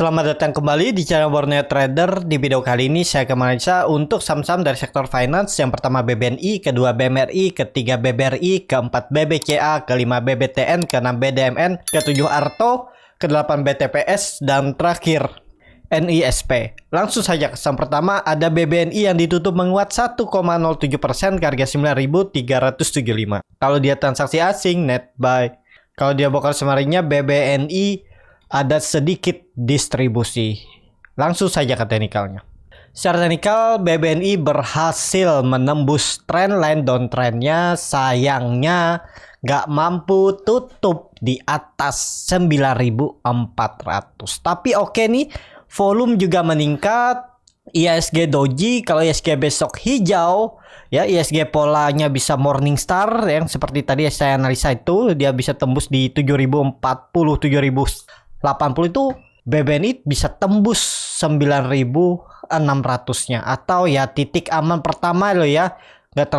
Selamat datang kembali di channel Borneo Trader. Di video kali ini saya akan menganalisa untuk saham-saham dari sektor finance. Yang pertama BBNI, kedua BMRI, ketiga BBRI, keempat BBCA, kelima BBTN, keenam BDMN, ketujuh Arto, kedelapan BTPS, dan terakhir NISP. Langsung saja ke saham pertama, ada BBNI yang ditutup menguat 1,07% ke harga 9.375. Kalau dia transaksi asing, net buy. Kalau dia bokar semarinya BBNI ada sedikit distribusi. Langsung saja ke teknikalnya. Secara teknikal, BBNI berhasil menembus trendline downtrendnya. Sayangnya nggak mampu tutup di atas 9.400. Tapi oke nih, volume juga meningkat. IHSG doji, kalau IHSG besok hijau, ya IHSG polanya bisa Morningstar yang seperti tadi saya analisa itu, dia bisa tembus di 7.040, 7.080 itu BBNI bisa tembus 9.600-nya, atau ya titik aman pertama loh ya, nggak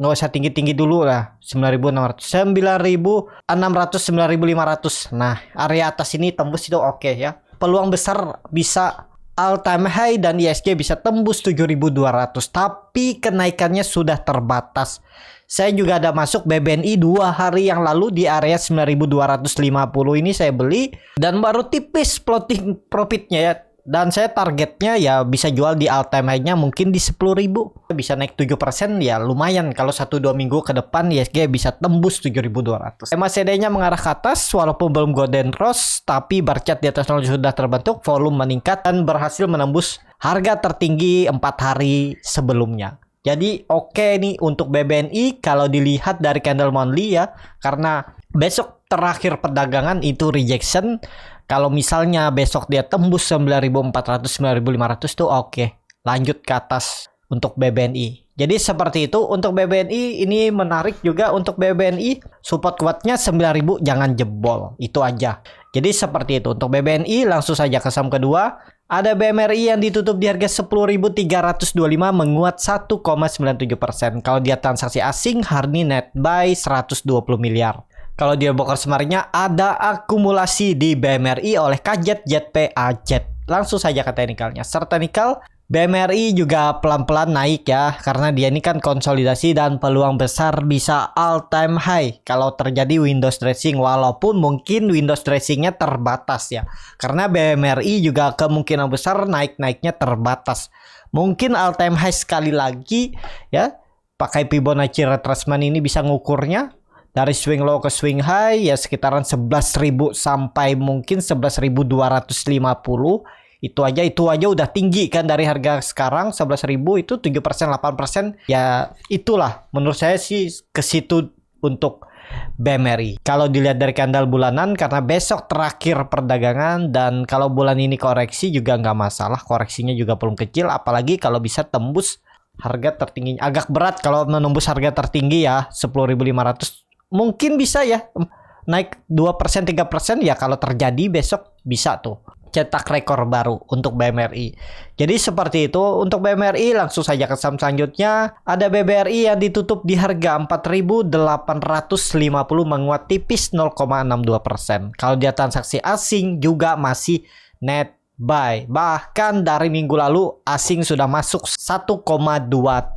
usah tinggi-tinggi dulu lah, 9.600, 9.600, 9.500. Nah, area atas ini tembus itu oke ya. Peluang besar bisa all time high dan IHSG bisa tembus 7.200, tapi kenaikannya sudah terbatas. Saya juga ada masuk BBNI 2 hari yang lalu di area 9.250 ini saya beli dan baru tipis floating profitnya ya. Dan saya targetnya ya bisa jual di all time high-nya mungkin di 10.000. Bisa naik 7% ya lumayan, kalau 1-2 minggu ke depan IHSG bisa tembus 7.200. MACD-nya mengarah ke atas walaupun belum golden cross, tapi bar chart di atas 0 sudah terbentuk, volume meningkat dan berhasil menembus harga tertinggi 4 hari sebelumnya. Jadi oke nih untuk BBNI kalau dilihat dari candle monthly ya, karena besok terakhir perdagangan itu rejection. Kalau misalnya besok dia tembus 9.400, 9.500 tuh oke, lanjut ke atas untuk BBNI. Jadi seperti itu untuk BBNI. Ini menarik juga untuk BBNI, support kuatnya 9.000, jangan jebol, itu aja. Jadi seperti itu untuk BBNI. Langsung saja ke saham kedua, ada BMRI yang ditutup di harga 10.325 menguat 1,97%. Kalau dia transaksi asing, hari ini net buy 120 miliar. Kalau dia bokar semarinya ada akumulasi di BMRI oleh KZ ZP AZ. Langsung saja ke teknikalnya. Secara teknikal, BMRI juga pelan-pelan naik ya, karena dia ini kan konsolidasi dan peluang besar bisa all time high kalau terjadi Windows dressing, walaupun mungkin Windows dressingnya terbatas ya, karena BMRI juga kemungkinan besar naiknya terbatas. Mungkin all time high sekali lagi ya, pakai Fibonacci retracement ini bisa ngukurnya dari swing low ke swing high ya sekitaran 11.000 sampai mungkin 11.250. Itu aja udah tinggi kan dari harga sekarang 11.000 itu 7%, 8%. Ya itulah menurut saya sih ke situ untuk BMRI. Kalau dilihat dari candle bulanan, karena besok terakhir perdagangan dan kalau bulan ini koreksi juga nggak masalah, koreksinya juga belum kecil, apalagi kalau bisa tembus harga tertinggi. Agak berat kalau menembus harga tertinggi ya 10.500. Mungkin bisa ya naik 2%, 3% ya, kalau terjadi besok bisa tuh cetak rekor baru untuk BMRI. Jadi seperti itu untuk BMRI. Langsung saja ke saham selanjutnya, ada BBRI yang ditutup di harga 4.850 menguat tipis 0,62%. Kalau dia transaksi asing juga masih net buy. Bahkan dari minggu lalu asing sudah masuk 1,2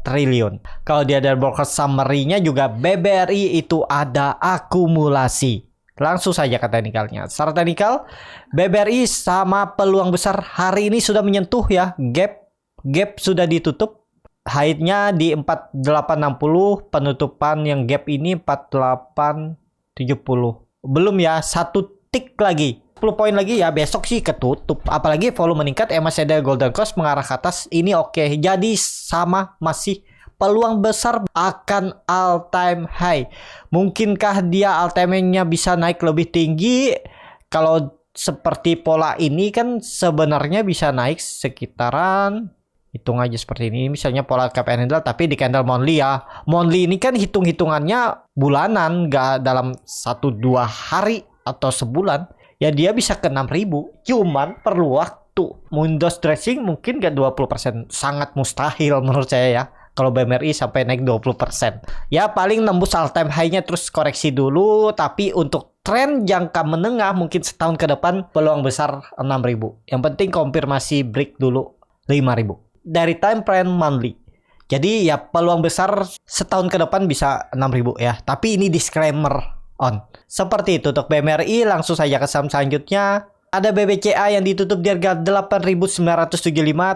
triliun. Kalau dia dari broker summary-nya juga BBRI itu ada akumulasi. Langsung saja ke teknikalnya. Secara teknikal, BBRI sama peluang besar hari ini sudah menyentuh ya gap sudah ditutup. High-nya di 4860, penutupan yang gap ini 4870. Belum ya, satu tick lagi, 10 poin lagi ya besok sih ketutup. Apalagi volume meningkat, MACD golden cross mengarah ke atas, ini oke. Jadi sama masih peluang besar akan all time high. Mungkinkah dia all time high-nya bisa naik lebih tinggi? Kalau seperti pola ini kan sebenarnya bisa naik sekitaran, hitung aja seperti ini, misalnya pola cap and handle tapi di candle monthly ya. Monthly ini kan hitung-hitungannya bulanan, nggak dalam 1-2 hari atau sebulan. Ya dia bisa ke 6.000, cuman perlu waktu. Windows dressing mungkin gak 20%, sangat mustahil menurut saya ya. Kalau BMRI sampai naik 20%. Ya paling nembus all time high-nya terus koreksi dulu. Tapi untuk tren jangka menengah mungkin setahun ke depan peluang besar 6.000. Yang penting konfirmasi break dulu 5.000. Dari time frame monthly. Jadi ya peluang besar setahun ke depan bisa 6.000 ya. Tapi ini disclaimer on. Seperti itu untuk BMRI. Langsung saja ke saham selanjutnya. Ada BBCA yang ditutup di harga 8.975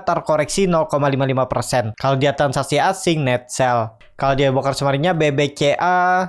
terkoreksi 0,55%. Kalau dia transaksi asing net sell. Kalau dia bongkar sumbernya BBCA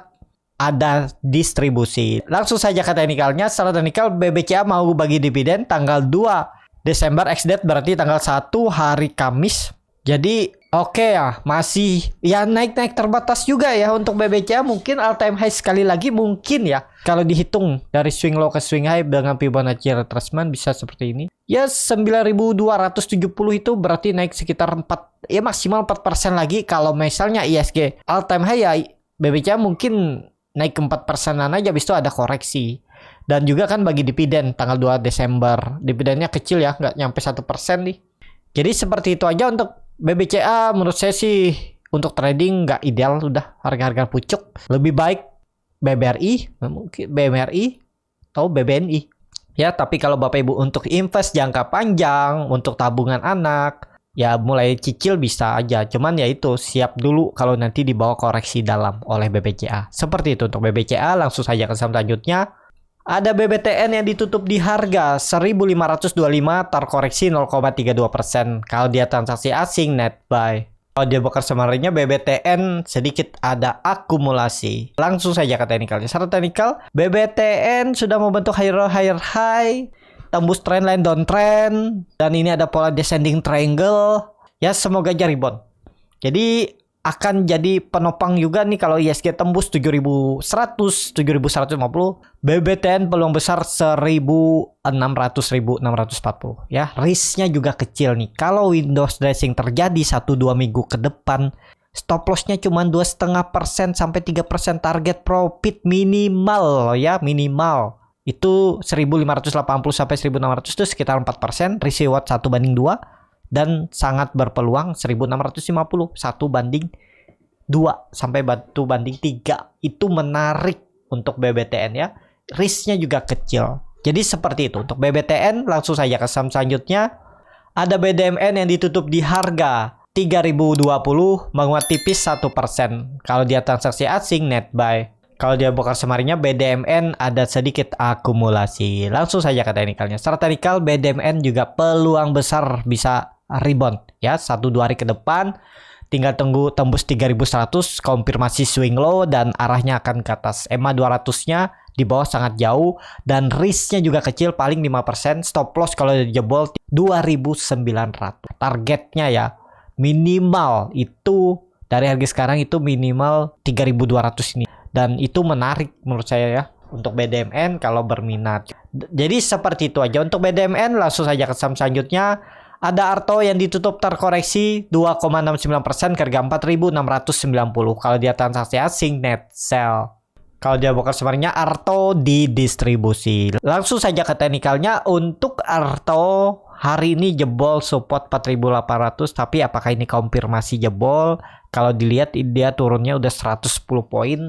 ada distribusi. Langsung saja ke teknikalnya. Secara teknikal BBCA mau bagi dividen tanggal 2 Desember ex-date berarti tanggal 1 hari Kamis. Jadi oke ya, masih ya naik-naik terbatas juga ya untuk BBCA, mungkin all time high sekali lagi mungkin ya. Kalau dihitung dari swing low ke swing high dengan Fibonacci retracement bisa seperti ini. Ya 9.270 itu berarti naik sekitar 4 ya maksimal 4% lagi. Kalau misalnya ISG all time high ya BBCA mungkin naik ke 4%-an aja, habis itu ada koreksi. Dan juga kan bagi dividen tanggal 2 Desember. Dividennya kecil ya, nggak nyampe 1% nih. Jadi seperti itu aja untuk BBCA. Menurut saya sih untuk trading nggak ideal, udah harga-harga pucuk. Lebih baik BBRI, mungkin BMRI atau BBNI. Ya, tapi kalau Bapak Ibu untuk invest jangka panjang, untuk tabungan anak, ya mulai cicil bisa aja. Cuman ya itu siap dulu kalau nanti dibawa koreksi dalam oleh BBCA. Seperti itu untuk BBCA. Langsung saja ke saham selanjutnya. Ada BBTN yang ditutup di harga 1.525 terkoreksi 0,32%. Kalau dia transaksi asing net buy. Kalau dia bongkar sumbernya BBTN sedikit ada akumulasi. Langsung saja ke teknikalnya. Secara teknikal BBTN sudah membentuk higher high, tembus trendline downtrend, dan ini ada pola descending triangle. Ya semoga aja rebound. Jadi akan jadi penopang juga nih kalau ISG tembus 7.100, 7.150. BBTN peluang besar 1.600, 1.640 ya. Risknya juga kecil nih. Kalau Windows dressing terjadi 1-2 minggu ke depan, stop lossnya cuma 2,5% sampai 3% target profit minimal ya, minimal. Itu 1.580 sampai 1.600 itu sekitar 4%, risk reward 1:2. Dan sangat berpeluang 1.650 1:2 sampai 1:3. Itu menarik untuk BBTN ya. Risknya juga kecil. Jadi seperti itu untuk BBTN. Langsung saja ke saham selanjutnya. Ada BDMN yang ditutup di harga 3.020 menguat tipis 1%. Kalau dia transaksi asing net buy. Kalau dia bongkar sumbernya BDMN ada sedikit akumulasi. Langsung saja ke teknikalnya. Secara teknikal BDMN juga peluang besar bisa rebound ya 1-2 hari ke depan. Tinggal tunggu tembus 3.100 konfirmasi swing low dan arahnya akan ke atas. EMA 200-nya di bawah sangat jauh dan risknya juga kecil, paling 5%. Stop loss kalau jebol 2.900. Targetnya ya minimal itu dari harga sekarang itu minimal 3.200 ini. Dan itu menarik menurut saya ya untuk BDMN kalau berminat. Jadi seperti itu aja untuk BDMN. Langsung saja ke saham selanjutnya. Ada Arto yang ditutup terkoreksi 2,69% ke harga 4.690. Kalau dia transaksi asing net sell. Kalau dia bongkar sumbernya Arto didistribusi. Langsung saja ke teknikalnya. Untuk Arto hari ini jebol support 4.800. Tapi apakah ini konfirmasi jebol? Kalau dilihat dia turunnya udah 110 poin.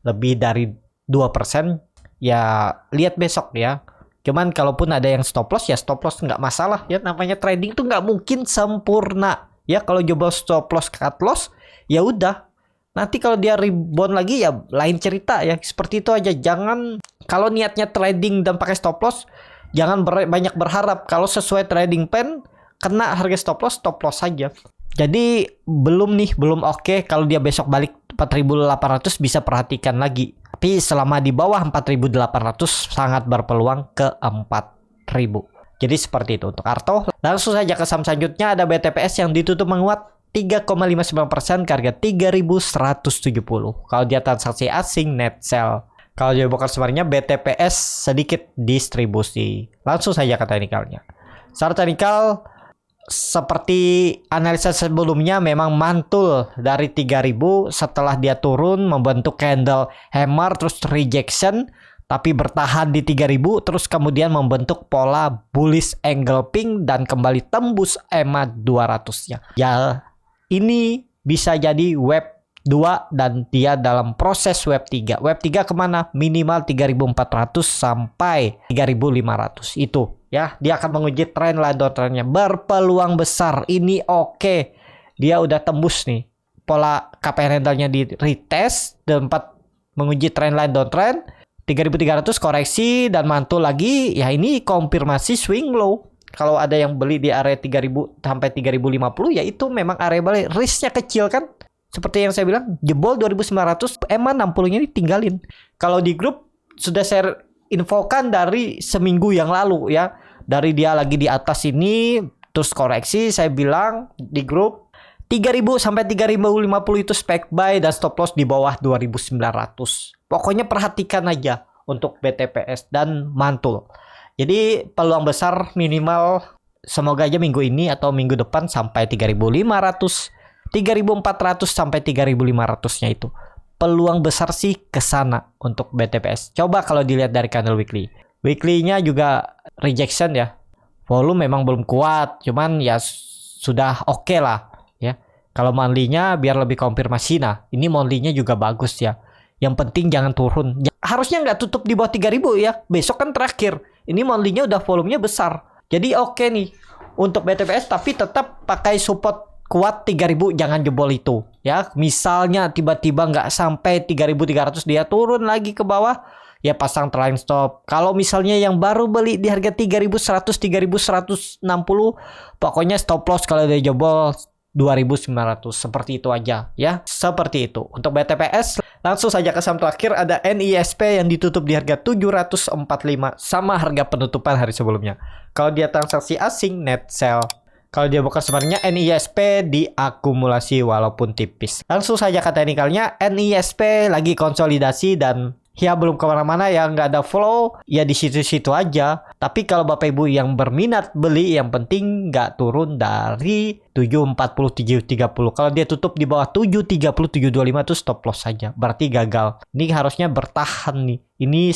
Lebih dari 2%. Ya lihat besok ya. Cuman kalaupun ada yang stop loss ya stop loss nggak masalah ya, namanya trading tuh nggak mungkin sempurna ya. Kalau jebol stop loss cut loss ya udah, nanti kalau dia rebound lagi ya lain cerita ya. Seperti itu aja. Jangan kalau niatnya trading dan pakai stop loss jangan banyak berharap. Kalau sesuai trading plan kena harga stop loss saja. Jadi belum oke. Kalau dia besok balik 4.800 bisa perhatikan lagi. Tapi selama di bawah 4.800 sangat berpeluang ke 4.000. Jadi seperti itu untuk Arto. Langsung saja ke saham selanjutnya. Ada BTPS yang ditutup menguat 3,59% ke harga 3.170. Kalau dia transaksi asing net sell. Kalau dia bongkar sumbernya BTPS sedikit distribusi. Langsung saja ke teknikalnya. Secara teknikal seperti analisa sebelumnya memang mantul dari 3.000 setelah dia turun membentuk candle hammer terus rejection tapi bertahan di 3.000 terus kemudian membentuk pola bullish engulfing dan kembali tembus EMA 200-nya. Ya ini bisa jadi web 2 dan dia dalam proses web 3. Web 3 kemana? Minimal 3.400 sampai 3.500 itu ya. Dia akan menguji trendline downtrendnya, berpeluang besar ini. Oke, dia udah tembus nih pola KPI handle-nya di retest dan 4 menguji trendline downtrend 3.300 koreksi dan mantul lagi ya. Ini konfirmasi swing low. Kalau ada yang beli di area 3.000 sampai 3.050 ya itu memang area balik, risknya kecil kan. Seperti yang saya bilang, jebol 2.900, emang 60-nya ini tinggalin. Kalau di grup sudah saya infokan dari seminggu yang lalu ya. Dari dia lagi di atas ini terus koreksi, saya bilang di grup 3.000 sampai 3.050 itu spek buy dan stop loss di bawah 2.900. Pokoknya perhatikan aja untuk BTPS dan mantul. Jadi peluang besar minimal semoga aja minggu ini atau minggu depan sampai 3.500, 3.400 sampai 3.500-nya itu. Peluang besar sih ke sana untuk BTPS. Coba kalau dilihat dari candle weekly. Weekly-nya juga rejection ya. Volume memang belum kuat, cuman ya sudah oke lah ya. Kalau monthly-nya biar lebih konfirmasi. Nah, ini monthly-nya juga bagus ya. Yang penting jangan turun. Harusnya nggak tutup di bawah 3.000 ya. Besok kan terakhir. Ini monthly-nya udah volumenya besar. Jadi oke nih untuk BTPS, tapi tetap pakai support kuat 3.000, jangan jebol itu ya. Misalnya tiba-tiba nggak sampai 3.300 dia turun lagi ke bawah, ya pasang trailing stop. Kalau misalnya yang baru beli di harga 3.100, 3.160, pokoknya stop loss kalau dia jebol 2.900. Seperti itu aja ya. Seperti itu. Untuk BTPS langsung saja ke saham terakhir, ada NISP yang ditutup di harga 745 sama harga penutupan hari sebelumnya. Kalau dia transaksi asing net sell. Kalau dia bukan sebenarnya NISP diakumulasi walaupun tipis. Langsung saja ke teknikalnya, NISP lagi konsolidasi dan ya belum kemana-mana ya, nggak ada flow ya, di situ-situ aja. Tapi kalau Bapak Ibu yang berminat beli, yang penting nggak turun dari 740 730. Kalau dia tutup di bawah 730 725 itu stop loss saja, berarti gagal. Ini harusnya bertahan nih. Ini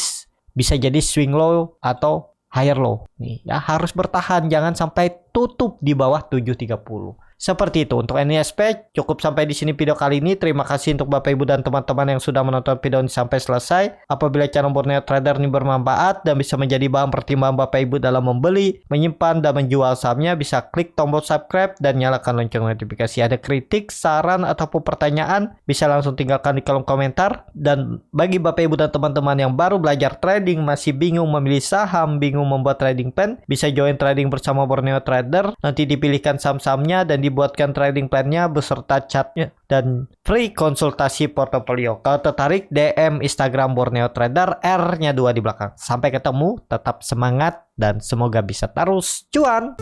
bisa jadi swing low atau higher low nih ya, harus bertahan, jangan sampai tutup di bawah 730. Seperti itu untuk NISP. Cukup sampai di sini video kali ini. Terima kasih untuk Bapak Ibu dan teman-teman yang sudah menonton video ini sampai selesai. Apabila channel Borneo Trader ini bermanfaat dan bisa menjadi bahan pertimbangan Bapak Ibu dalam membeli, menyimpan, dan menjual sahamnya, bisa klik tombol subscribe dan nyalakan lonceng notifikasi. Ada kritik, saran, ataupun pertanyaan, bisa langsung tinggalkan di kolom komentar. Dan bagi Bapak Ibu dan teman-teman yang baru belajar trading, masih bingung memilih saham, bingung membuat trading plan, bisa join trading bersama Borneo Trader. Nanti dipilihkan saham-sahamnya dan dibuatkan trading plan-nya beserta chartnya dan free konsultasi portofolio. Kalau tertarik, DM Instagram Borneo Trader, R-nya 2 di belakang. Sampai ketemu, tetap semangat dan semoga bisa terus cuan.